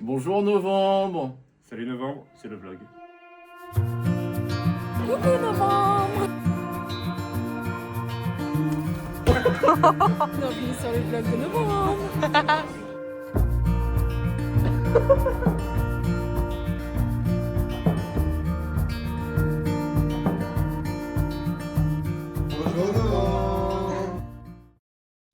Bonjour novembre. Salut novembre, c'est le vlog. Coucou novembre. Bienvenue sur le vlog de novembre.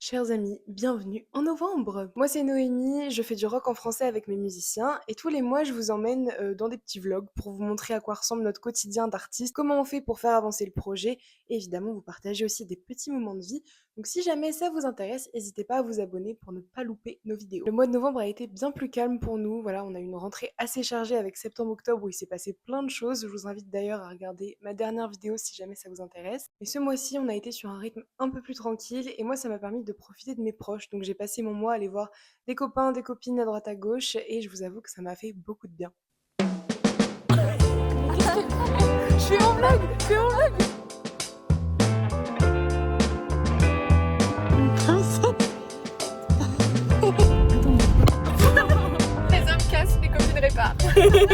Chers amis, bienvenue en novembre. Moi c'est Noémie, je fais du rock en français avec mes musiciens et tous les mois je vous emmène dans des petits vlogs pour vous montrer à quoi ressemble notre quotidien d'artiste, comment on fait pour faire avancer le projet et évidemment vous partagez aussi des petits moments de vie. Donc si jamais ça vous intéresse, n'hésitez pas à vous abonner pour ne pas louper nos vidéos. Le mois de novembre a été bien plus calme pour nous, voilà, on a eu une rentrée assez chargée avec septembre-octobre où il s'est passé plein de choses. Je vous invite d'ailleurs à regarder ma dernière vidéo si jamais ça vous intéresse. Mais ce mois-ci, on a été sur un rythme un peu plus tranquille et moi ça m'a permis de profiter de mes proches. Donc j'ai passé mon mois à aller voir des copains, des copines à droite à gauche et je vous avoue que ça m'a fait beaucoup de bien. Je fais mon vlog, je fais mon vlog. Les hommes cassent, les copines réparent.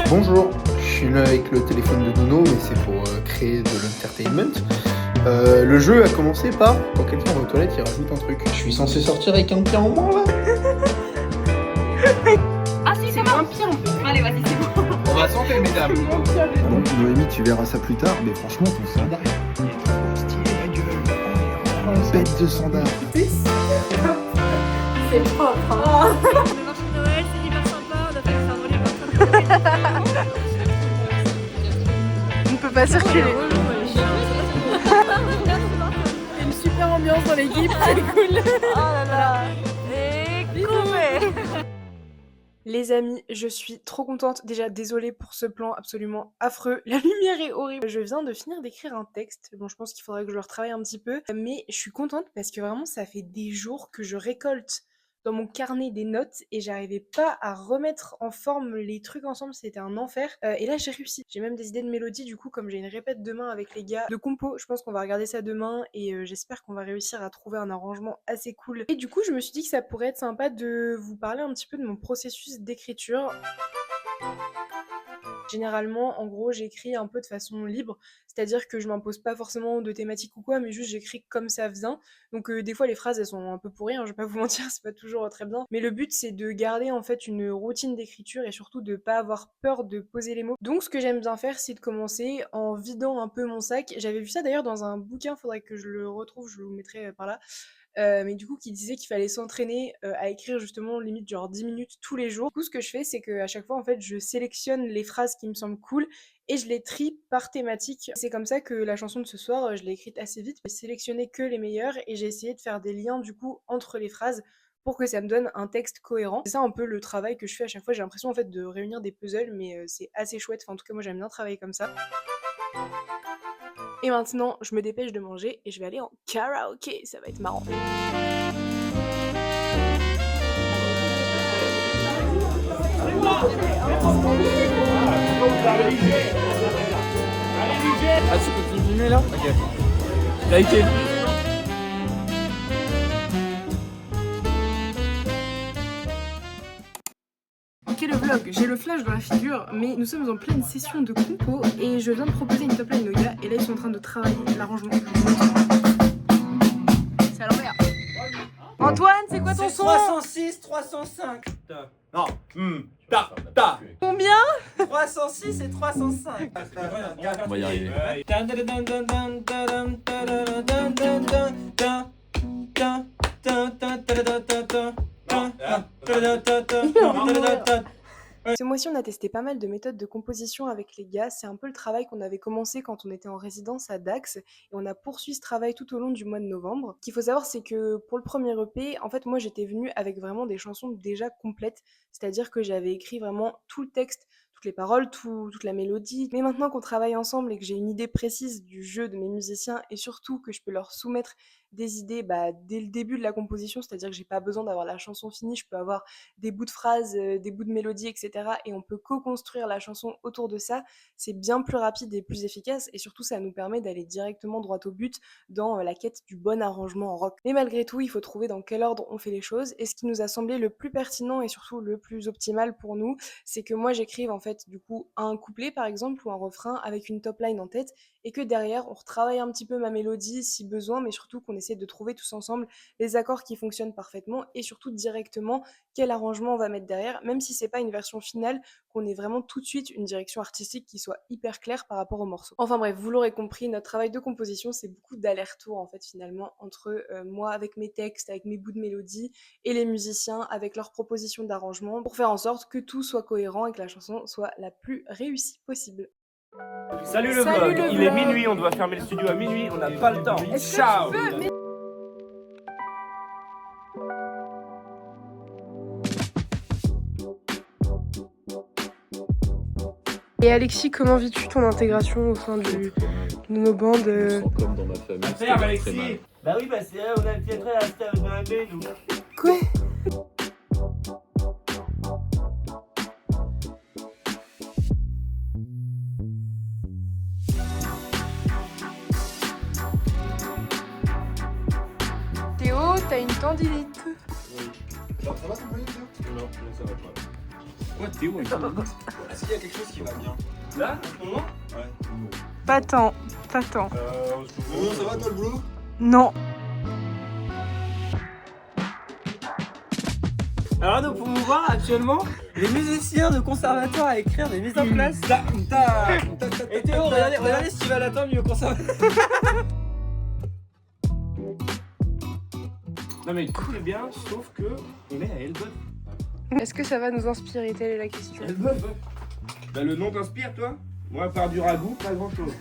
Bonjour, je suis là avec le téléphone de Nono, mais c'est pour créer de l'entertainment. Le jeu a commencé par, quand quelqu'un va aux toilettes, il rajoute un truc. Je suis censé sortir avec un pied en moins là. Ah si, c'est bon. Un pied en plus. Allez, vas-y, c'est bon. On va santé, mesdames. Donc Noémie, tu verras ça plus tard, mais franchement, ton sandal, il est trop stylé, la gueule. Oh, bête de sandal. C'est propre. Hein. Le marché de Noël, c'est hyper sympa. On a fait le cerveau, On ne peut pas circuler. Il y a une super ambiance dans l'équipe, c'est cool. Oh là là. Et coupé. Les amis, je suis trop contente. Déjà, désolée pour ce plan absolument affreux. La lumière est horrible. Je viens de finir d'écrire un texte. Bon, je pense qu'il faudrait que je le retravaille un petit peu. Mais je suis contente parce que vraiment, ça fait des jours que je récolte dans mon carnet des notes et j'arrivais pas à remettre en forme les trucs ensemble. C'était un enfer. Et là, j'ai réussi. J'ai même des idées de mélodie. Du coup, comme j'ai une répète demain avec les gars de compo, je pense qu'on va regarder ça demain et j'espère qu'on va réussir à trouver un arrangement assez cool. Et du coup, je me suis dit que ça pourrait être sympa de vous parler un petit peu de mon processus d'écriture. Généralement, en gros, j'écris un peu de façon libre, c'est-à-dire que je m'impose pas forcément de thématique ou quoi, mais juste j'écris comme ça vient. Donc des fois les phrases elles sont un peu pourries, hein, je vais pas vous mentir, c'est pas toujours très bien. Mais le but c'est de garder en fait une routine d'écriture et surtout de pas avoir peur de poser les mots. Donc ce que j'aime bien faire, c'est de commencer en vidant un peu mon sac. J'avais vu ça d'ailleurs dans un bouquin, faudrait que je le retrouve, je vous mettrai par là. Mais du coup qui disait qu'il fallait s'entraîner à écrire justement limite genre 10 minutes tous les jours. Du coup ce que je fais c'est qu'à chaque fois en fait je sélectionne les phrases qui me semblent cool et je les trie par thématique. C'est comme ça que la chanson de ce soir je l'ai écrite assez vite. J'ai sélectionné que les meilleures et j'ai essayé de faire des liens du coup entre les phrases pour que ça me donne un texte cohérent. C'est ça un peu le travail que je fais à chaque fois. J'ai l'impression en fait de réunir des puzzles mais c'est assez chouette. Enfin en tout cas moi j'aime bien travailler comme ça. Et maintenant, je me dépêche de manger et je vais aller en karaoké, ça va être marrant. Ah, tu continues de filmer là? Ok. Likez. Ok le vlog, j'ai le flash dans la figure, mais nous sommes en pleine session de compo et je viens de proposer une top line aux gars et là ils sont en train de travailler l'arrangement. C'est à l'envers. Antoine, c'est quoi ton son? 306, 305. Non, ta. Combien? 306 et 305. On va y arriver. Ce mois-ci, on a testé pas mal de méthodes de composition avec les gars. C'est un peu le travail qu'on avait commencé quand on était en résidence à Dax et on a poursuivi ce travail tout au long du mois de novembre. Ce qu'il faut savoir, c'est que pour le premier EP, en fait, moi j'étais venue avec vraiment des chansons déjà complètes, c'est-à-dire que j'avais écrit vraiment tout le texte, toutes les paroles, toute la mélodie. Mais maintenant qu'on travaille ensemble et que j'ai une idée précise du jeu de mes musiciens et surtout que je peux leur soumettre des idées dès le début de la composition, c'est-à-dire que j'ai pas besoin d'avoir la chanson finie, je peux avoir des bouts de phrases, des bouts de mélodie, etc. Et on peut co-construire la chanson autour de ça. C'est bien plus rapide et plus efficace, et surtout ça nous permet d'aller directement droit au but dans la quête du bon arrangement en rock. Mais malgré tout, il faut trouver dans quel ordre on fait les choses, et ce qui nous a semblé le plus pertinent et surtout le plus optimal pour nous, c'est que moi j'écrive en fait du coup un couplet par exemple ou un refrain avec une top line en tête, et que derrière on retravaille un petit peu ma mélodie si besoin, mais surtout qu'on essaie de trouver tous ensemble les accords qui fonctionnent parfaitement, et surtout directement quel arrangement on va mettre derrière, même si c'est pas une version finale, qu'on ait vraiment tout de suite une direction artistique qui soit hyper claire par rapport au morceau. Enfin bref, vous l'aurez compris, notre travail de composition, c'est beaucoup d'aller-retour en fait finalement entre moi avec mes textes, avec mes bouts de mélodie, et les musiciens avec leurs propositions d'arrangement, pour faire en sorte que tout soit cohérent et que la chanson soit la plus réussie possible. Salut le Salut vlog. le Il est vlog. minuit, on doit fermer le studio à minuit, on n'a pas le temps. Ciao. Et Alexis, comment vis-tu ton intégration au sein de nos bandes Comme dans ma famille. Ferme Alexis. Bah oui, bah c'est là, on a le pied à la stage de la baie, nous. Quoi? Théo, t'as une tendinite. Non, là, ça va pas. Quoi Théo? Est-ce qu'il y a quelque chose qui va bien? Là, en ce moment? Ouais. Pas tant, pas tant. Non, ça va toi le boulot? Non. Alors nous pouvons voir actuellement les musiciens de conservatoire à écrire des mises en place. Et Théo, regardez si tu vas l'attendre mieux au conservatoire. Non mais tout est bien, sauf que on est à Elbeuf. Est-ce que ça va nous inspirer? Telle est la question. Elbeuf. Bah le nom t'inspire toi? Moi, à part du ragoût, pas grand chose.